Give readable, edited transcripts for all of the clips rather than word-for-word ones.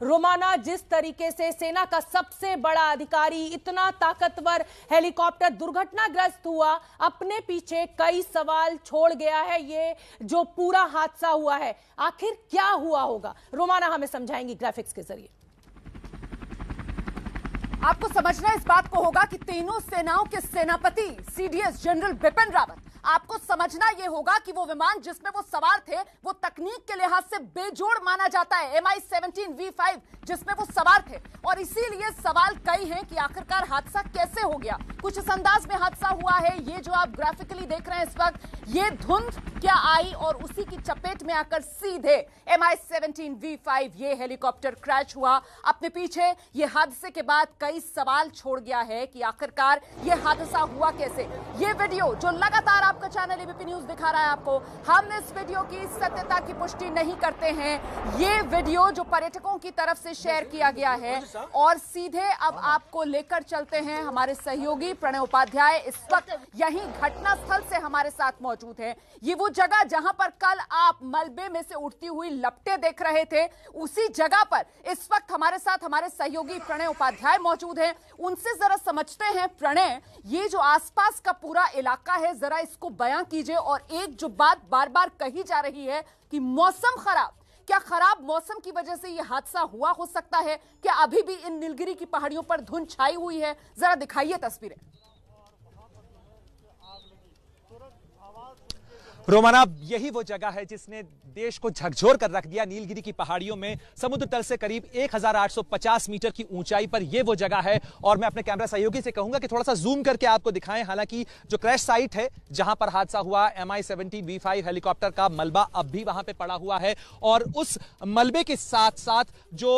रोमाना, जिस तरीके से सेना का सबसे बड़ा अधिकारी, इतना ताकतवर हेलीकॉप्टर दुर्घटनाग्रस्त हुआ, अपने पीछे कई सवाल छोड़ गया है ये जो पूरा हादसा हुआ है। आखिर क्या हुआ होगा, रोमाना हमें समझाएंगी ग्राफिक्स के जरिए। आपको समझना इस बात को होगा कि तीनों सेनाओं के सेनापति सीडीएस जनरल बिपिन रावत, आपको समझना यह होगा कि वो विमान जिसमें वो सवार थे वो तकनीक के लिहाज से बेजोड़ माना जाता है, MI-17 V5 जिसमें वो सवार थे। और इसीलिए सवाल कई हैं कि आखिरकार हादसा कैसे हो गया। कुछ इस अंदाज में हादसा हुआ है, ये जो आप ग्राफिकली देख रहे हैं इस वक्त, ये धुंध क्या आई और उसी की चपेट में आकर सीधे MI-17 V5 ये हेलीकॉप्टर क्रैश हुआ। अपने पीछे ये हादसे के बाद कई सवाल छोड़ गया है कि आखिरकार ये हादसा हुआ कैसे। ये वीडियो जो लगातार आपका चैनल एबीपी न्यूज दिखा रहा है आपको, हम इस वीडियो की सत्यता की पुष्टि नहीं करते हैं। ये वीडियो जो पर्यटकों की तरफ से शेयर किया गया है और सीधे अब आपको लेकर चलते हैं हमारे सहयोगी प्रणय उपाध्याय इस वक्त यहीं घटना स्थल से हमारे साथ मौजूद हैं। ये वो जगह जहां पर कल आप मलबे में से उठती हुई लपटें देख रहे थे, उसी जगह पर इस वक्त हमारे साथ हमारे सहयोगी प्रणय उपाध्याय मौजूद हैं। उनसे जरा समझते हैं, प्रणय, ये जो आसपास का पूरा इलाका है जरा इसको बयां कीजिए। और एक जो बात बार बार कही जा रही है कि मौसम खराब, क्या खराब मौसम की वजह से यह हादसा हुआ हो सकता है? क्या अभी भी इन नीलगिरी की पहाड़ियों पर धुंध छाई हुई है? जरा दिखाइए तस्वीरें। रोमाना, यही वो जगह है जिसने देश को झकझोर कर रख दिया। नीलगिरी की पहाड़ियों में समुद्र तल से करीब 1850 मीटर की ऊंचाई पर यह वो जगह है। और मैं अपने कैमरा सहयोगी से कहूंगा कि थोड़ा सा जूम करके आपको दिखाएं। हालांकि जो क्रैश साइट है जहां पर हादसा हुआ, MI-17 V5 हेलीकॉप्टर का मलबा अब भी वहां पे पड़ा हुआ है। और उस मलबे के साथ साथ जो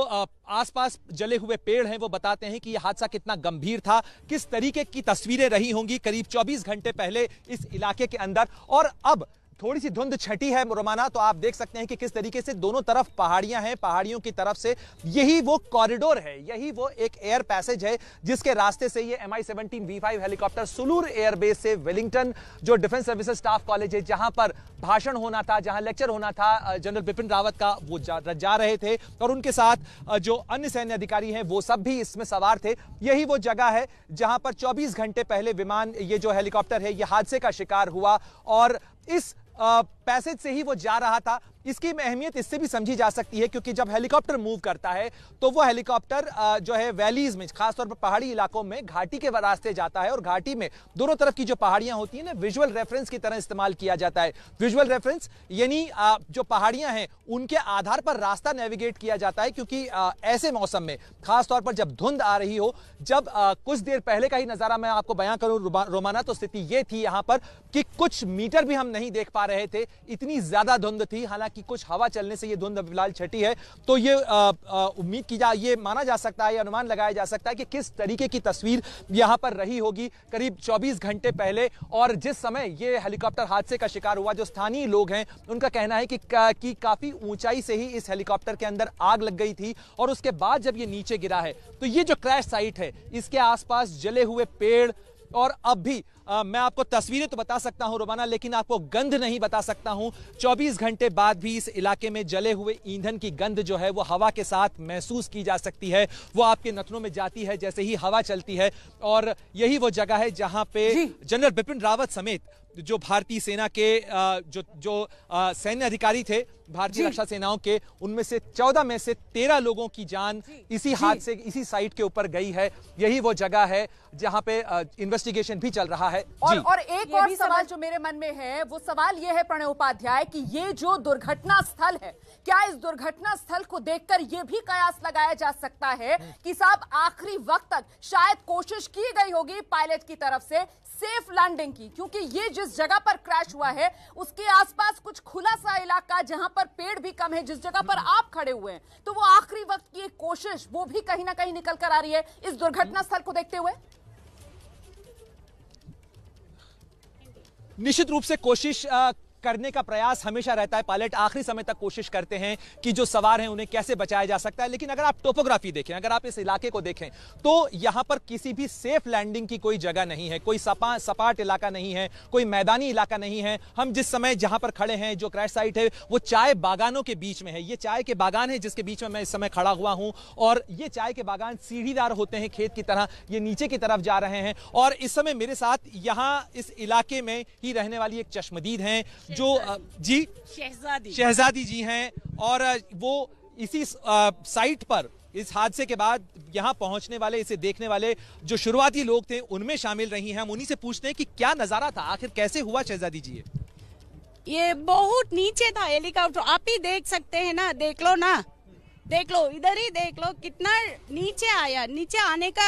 आसपास जले हुए पेड़ हैं वो बताते हैं कि यह हादसा कितना गंभीर था, किस तरीके की तस्वीरें रही होंगी करीब 24 घंटे पहले इस इलाके के अंदर। और अब थोड़ी सी धुंध छटी है रोमाना, तो आप देख सकते हैं कि किस तरीके से दोनों तरफ पहाड़ियां हैं, पहाड़ियों की तरफ से यही वो कॉरिडोर है, यही वो एक एयर पैसेज है जिसके रास्ते से ये MI-17 V5 helicopter Sulur airbase से वेलिंगटन जो डिफेंस सर्विसेज स्टाफ कॉलेज है जहां पर भाषण होना था, जहां लेक्चर होना था जनरल बिपिन रावत का, वो जा रहे थे। और उनके साथ जो अन्य सैन्य अधिकारी हैं वो सब भी इसमें सवार थे। यही वो जगह है जहां पर 24 घंटे पहले विमान, ये जो हेलीकॉप्टर है, ये हादसे का शिकार हुआ। और इस पैसेज से ही वो जा रहा था। इसकी अहमियत इससे भी समझी जा सकती है क्योंकि जब हेलीकॉप्टर मूव करता है तो वो हेलीकॉप्टर जो है वैलीज में, खासतौर पर पहाड़ी इलाकों में घाटी के रास्ते जाता है। और घाटी में दोनों तरफ की जो पहाड़ियां होती हैं ना, विजुअल रेफरेंस की तरह इस्तेमाल किया जाता है। विजुअल रेफरेंस यानी जो पहाड़ियां हैं उनके आधार पर रास्ता नेविगेट किया जाता है क्योंकि ऐसे मौसम में, खासतौर पर जब धुंध आ रही हो, जब कुछ देर पहले का ही नजारा मैं आपको बयां करूं रोमाना, तो स्थिति ये थी यहां पर कि कुछ मीटर भी हम नहीं देख पा रहे थे, इतनी ज्यादा धुंध थी। हालांकि कि कुछ हवा चलने से ये धुंध फिलहाल छटी है। तो ये उम्मीद की ये माना जा सकता है, अनुमान लगाया जा सकता है कि किस तरीके की तस्वीर यहां पर रही होगी करीब 24 घंटे पहले। और जिस समय ये हेलीकॉप्टर हादसे का शिकार हुआ, जो स्थानीय लोग हैं उनका कहना है कि काफी ऊंचाई से ही इस हेलीकॉप्टर के अंदर आग लग गई थी। और उसके बाद जब ये नीचे गिरा है तो ये जो क्रैश साइट है इसके आसपास जले हुए पेड़, और अब भी मैं आपको तस्वीरें तो बता सकता हूं रोमाना, लेकिन आपको गंध नहीं बता सकता हूं। 24 घंटे बाद भी इस इलाके में जले हुए ईंधन की गंध जो है वो हवा के साथ महसूस की जा सकती है। वो आपके नथनों में जाती है जैसे ही हवा चलती है। और यही वो जगह है जहां पे जनरल बिपिन रावत समेत जो भारतीय सेना के जो सैन्य अधिकारी थे, भारतीय रक्षा सेनाओं के, उनमें से 14 में से 13 लोगों की जान इसी हादसे, इसी साइट के ऊपर गई है। यही वो जगह है जहां पे इन्वेस्टिगेशन भी चल रहा है। और एक और सवाल जो मेरे मन में है, वो सवाल ये है प्रणय उपाध्याय कि ये जो दुर्घटना स्थल है, क्या इस दुर्घटना स्थल को देखकर ये भी कयास लगाया जा सकता है कि साहब आखिरी वक्त तक शायद कोशिश की गई होगी पायलट की तरफ से सेफ लैंडिंग की, क्योंकि ये जिस जगह पर क्रैश हुआ है उसके आसपास कुछ खुला सा इलाका जहां पर पेड़ भी कम है, जिस जगह पर आप खड़े हुए हैं, तो वो आखिरी वक्त की एक कोशिश वो भी कहीं ना कहीं निकल कर आ रही है इस दुर्घटना स्थल को देखते हुए। निश्चित रूप से कोशिश करने का प्रयास हमेशा रहता है। पायलट आखिरी समय तक कोशिश करते हैं कि जो सवार हैं उन्हें कैसे बचाया जा सकता है। लेकिन अगर आप टोपोग्राफी देखें, अगर आप इस इलाके को देखें, तो यहां पर किसी भी सेफ लैंडिंग की कोई जगह नहीं है, कोई सपाट इलाका नहीं है, कोई मैदानी इलाका नहीं है। हम जिस समय जहां पर खड़े हैं, जो क्रैश साइट है वो चाय बागानों के बीच में है। ये चाय के बागान है जिसके बीच में मैं इस समय खड़ा हुआ हूं, और ये चाय के बागान सीढ़ीदार होते हैं खेत की तरह, ये नीचे की तरफ जा रहे हैं। और इस समय मेरे साथ यहां इस इलाके में ही रहने वाली एक चश्मदीद हैं जो जी शहजादी जी हैं, और वो इसी साइट पर इस हादसे के बाद यहां पहुंचने वाले, इसे देखने वाले जो शुरुआती लोग थे उनमें शामिल रही हैं। हम उन्हीं से पूछते हैं कि क्या नजारा था, आखिर कैसे हुआ शहजादी जी? ये बहुत नीचे था हेलीकॉप्टर, आप ही देख सकते हैं ना, देख लो ना, देख लो, इधर ही देख लो कितना नीचे आया। नीचे आने का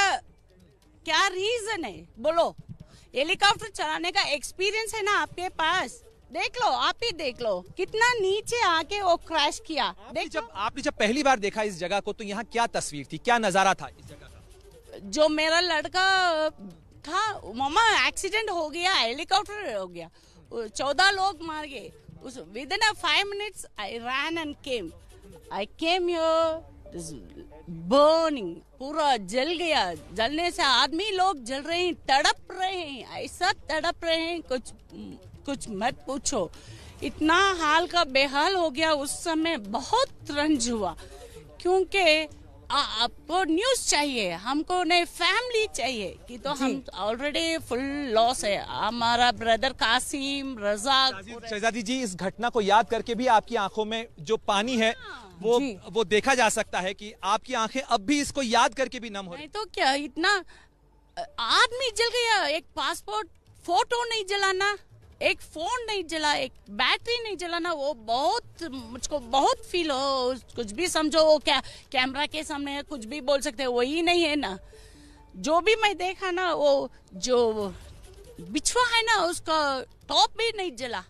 क्या रीजन है बोलो? हेलीकॉप्टर चलाने का एक्सपीरियंस है ना आपके पास? देख लो, आप ही देख लो कितना नीचे आके वो क्रैश किया। आपने जब पहली बार देखा इस जगह को, तो यहाँ क्या तस्वीर थी, क्या नजारा था इस जगह का? जो मेरा लड़का था, मामा एक्सीडेंट हो गया, हेलीकॉप्टर हो गया, 14 लोग मार गए। Within 5 minutes I ran and came. I came here, burning, पूरा जल गया। जलने से आदमी लोग जल रहे हैं, तड़प रहे हैं, ऐसा तड़प रहे हैं कुछ मत पूछो। इतना हाल का बेहाल हो गया। उस समय बहुत रंज हुआ, क्योंकि आपको न्यूज चाहिए, हमको नहीं फैमिली चाहिए कि तो हम ऑलरेडी फुल लॉस है। हमारा ब्रदर कासिम, रजाक। शहजादी जी, इस घटना को याद करके भी आपकी आंखों में जो पानी है वो देखा जा सकता है कि आपकी आंखें अब भी इसको याद करके भी नम हो रही। तो क्या, इतना आदमी जल गया, एक पासपोर्ट फोटो नहीं जलाना, एक फोन नहीं जला, एक बैटरी नहीं जलाना, वो बहुत, मुझको बहुत फील हो। कुछ भी समझो, वो क्या कैमरा के सामने कुछ भी बोल सकते हैं, वही नहीं है ना। जो भी मैं देखा ना, वो जो बिछुआ है ना, उसका टॉप भी नहीं जला,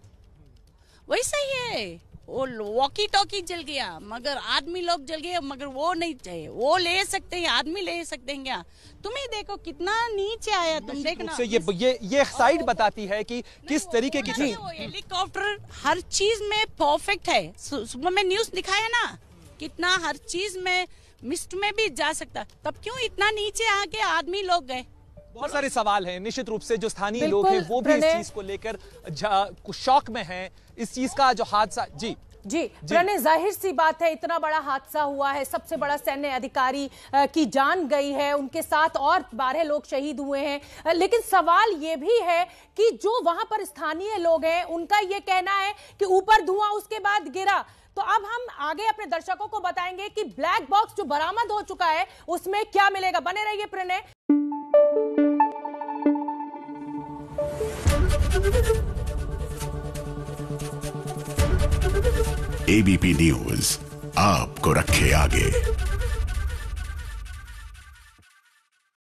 वैसा ही है। वो वॉकी टॉकी जल गया, मगर आदमी लोग जल गए, मगर वो नहीं चाहिए। वो ले सकते हैं, आदमी ले सकते हैं क्या? तुम्हें देखो कितना नीचे आया, तुम देखना। ये साइड बताती है कि किस तरीके की हेलीकॉप्टर हर चीज में परफेक्ट है। सुबह में न्यूज दिखाया ना, कितना हर चीज में मिस्ट में भी जा सकता, तब क्यों इतना नीचे आके आदमी लोग गए? बहुत सारे सवाल हैं। निश्चित रूप से जो स्थानीय लोग हैं वो भी इस चीज को लेकर शॉक में हैं। इस चीज का जो हादसा जी प्रणय, जाहिर सी बात है, इतना बड़ा हादसा हुआ है, सबसे बड़ा सैन्य अधिकारी की जान गई है, उनके साथ और 12 लोग शहीद हुए हैं। लेकिन सवाल ये भी है कि जो वहां पर स्थानीय लोग हैं, उनका ये कहना है कि ऊपर धुआं उसके बाद गिरा। तो अब हम आगे अपने दर्शकों को बताएंगे कि ब्लैक बॉक्स जो बरामद हो चुका है उसमें क्या मिलेगा। बने रहिए प्रणय। एबीपी न्यूज आपको रखे आगे।